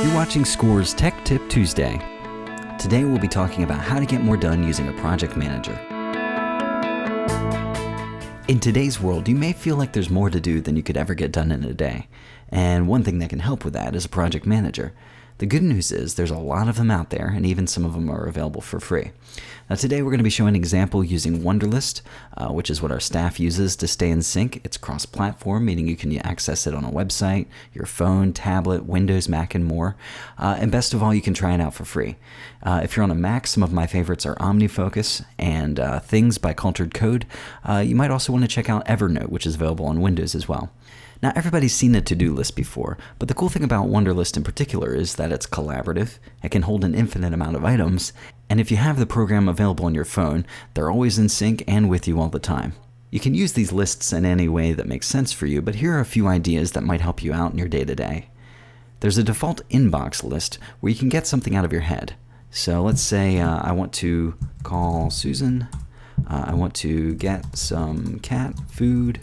You're watching Score's Tech Tip Tuesday. Today we'll be talking about how to get more done using a project manager. In today's world, you may feel like there's more to do than you could ever get done in a day. And one thing that can help with that is a project manager. The good news is there's a lot of them out there, and even some of them are available for free. Now today we're going to be showing an example using Wunderlist, which is what our staff uses to stay in sync. It's cross-platform, meaning you can access it on a website, your phone, tablet, Windows, Mac, and more. And best of all, you can try it out for free. If you're on a Mac, some of my favorites are OmniFocus and Things by Cultured Code. You might also want to check out Evernote, which is available on Windows as well. Now, everybody's seen a to-do list before, but the cool thing about Wunderlist in particular is that it's collaborative, it can hold an infinite amount of items, and if you have the program available on your phone, they're always in sync and with you all the time. You can use these lists in any way that makes sense for you, but here are a few ideas that might help you out in your day-to-day. There's a default inbox list where you can get something out of your head. So let's say I want to call Susan, I want to get some cat food,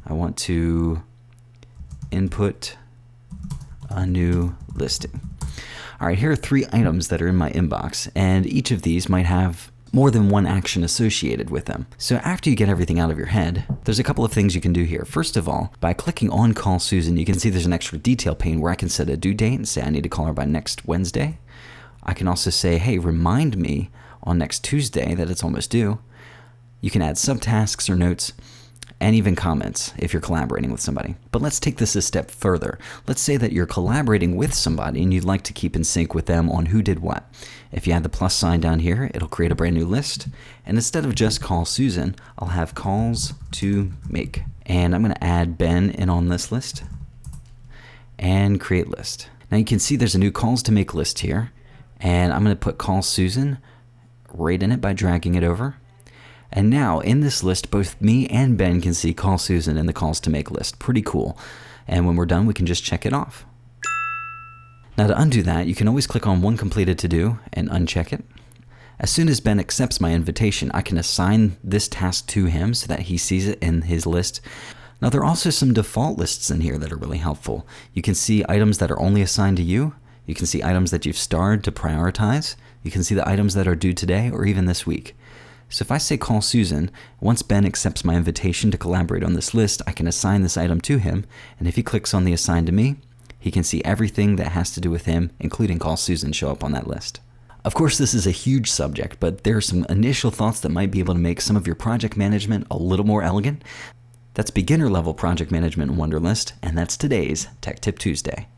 I want to input a new listing. All right, here are 3 items that are in my inbox, and each of these might have more than one action associated with them. So after you get everything out of your head, there's a couple of things you can do here. First of all, by clicking on Call Susan, you can see there's an extra detail pane where I can set a due date and say I need to call her by next Wednesday. I can also say, hey, remind me on next Tuesday that it's almost due. You can add subtasks or notes, and even comments if you're collaborating with somebody. But let's take this a step further. Let's say that you're collaborating with somebody and you'd like to keep in sync with them on who did what. If you add the plus sign down here, it'll create a brand new list. And instead of just call Susan, I'll have calls to make. And I'm going to add Ben in on this list and create list. Now you can see there's a new calls to make list here. And I'm going to put call Susan right in it by dragging it over. And now, in this list, both me and Ben can see Call Susan in the Calls to Make list. Pretty cool. And when we're done, we can just check it off. Now, to undo that, you can always click on one completed to-do and uncheck it. As soon as Ben accepts my invitation, I can assign this task to him so that he sees it in his list. Now, there are also some default lists in here that are really helpful. You can see items that are only assigned to you. You can see items that you've starred to prioritize. You can see the items that are due today or even this week. So if I say call Susan, once Ben accepts my invitation to collaborate on this list, I can assign this item to him, and if he clicks on the assign to me, he can see everything that has to do with him, including call Susan, show up on that list. Of course, this is a huge subject, but there are some initial thoughts that might be able to make some of your project management a little more elegant. That's beginner level project management in Wunderlist, and that's today's Tech Tip Tuesday.